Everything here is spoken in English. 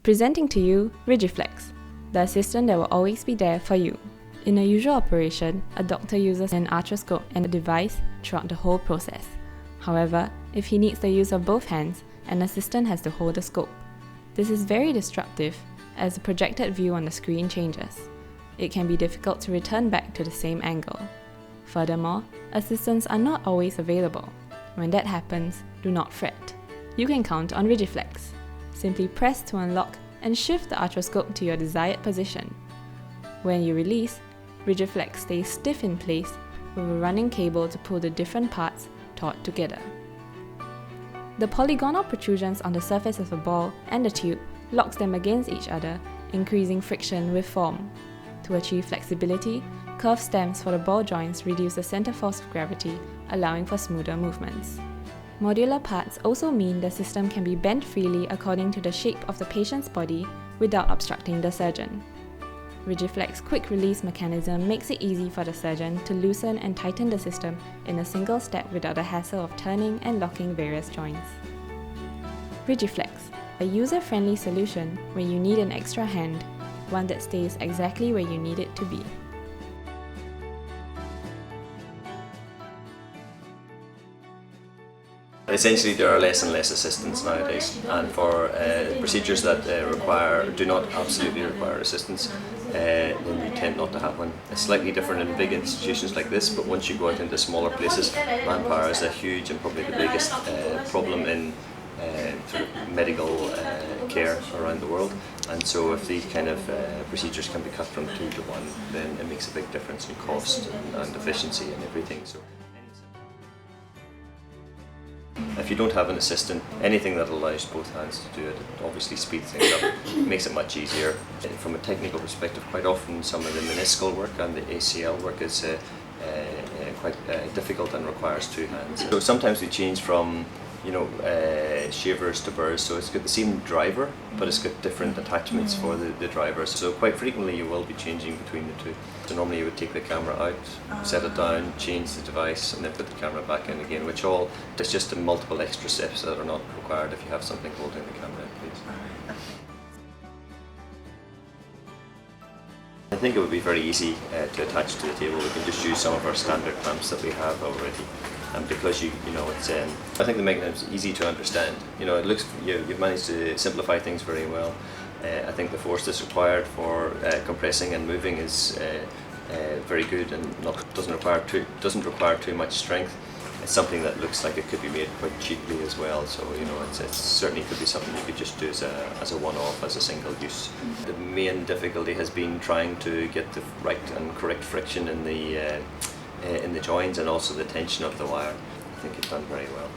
Presenting to you Rigiflex, the assistant that will always be there for you. In a usual operation, a doctor uses an arthroscope and a device throughout the whole process. However, if he needs the use of both hands, an assistant has to hold the scope. This is very disruptive as the projected view on the screen changes. It can be difficult to return back to the same angle. Furthermore, assistants are not always available. When that happens, do not fret. You can count on Rigiflex. Simply press to unlock and shift the arthroscope to your desired position. When you release, Rigiflex stays stiff in place with a running cable to pull the different parts taut together. The polygonal protrusions on the surface of the ball and the tube locks them against each other, increasing friction with form. To achieve flexibility, curved stems for the ball joints reduce the center force of gravity, allowing for smoother movements. Modular parts also mean the system can be bent freely according to the shape of the patient's body without obstructing the surgeon. Rigiflex quick release mechanism makes it easy for the surgeon to loosen and tighten the system in a single step without the hassle of turning and locking various joints. Rigiflex, a user-friendly solution when you need an extra hand, one that stays exactly where you need it to be. Essentially, there are less and less assistants nowadays, and for procedures that do not absolutely require assistance, then you tend not to have one. It's slightly different in big institutions like this, but once you go out into smaller places, manpower is a huge and probably the biggest problem in sort of medical care around the world. And so if these kind of procedures can be cut from 2 to 1, then it makes a big difference in cost and efficiency and everything. So, if you don't have an assistant, anything that allows both hands to do it obviously speeds things up, makes it much easier. From a technical perspective, quite often some of the meniscal work and the ACL work is quite difficult and requires 2 hands. So sometimes we change from shavers to burrs, so it's got the same driver, but it's got different attachments for the drivers. So quite frequently you will be changing between the 2. So normally you would take the camera out, set it down, change the device, and then put the camera back in again, which all is just multiple extra steps that are not required if you have something holding the camera in place. I think it would be very easy to attach to the table. We can just use some of our standard clamps that we have already. And because it's, I think the mechanism is easy to understand. It looks you've managed to simplify things very well. I think the force that's required for compressing and moving is very good and doesn't require too much strength. It's something that looks like it could be made quite cheaply as well. So it certainly could be something you could just do as a one-off, as a single use. The main difficulty has been trying to get the right and correct friction in the joints and also the tension of the wire. I think you've done very well.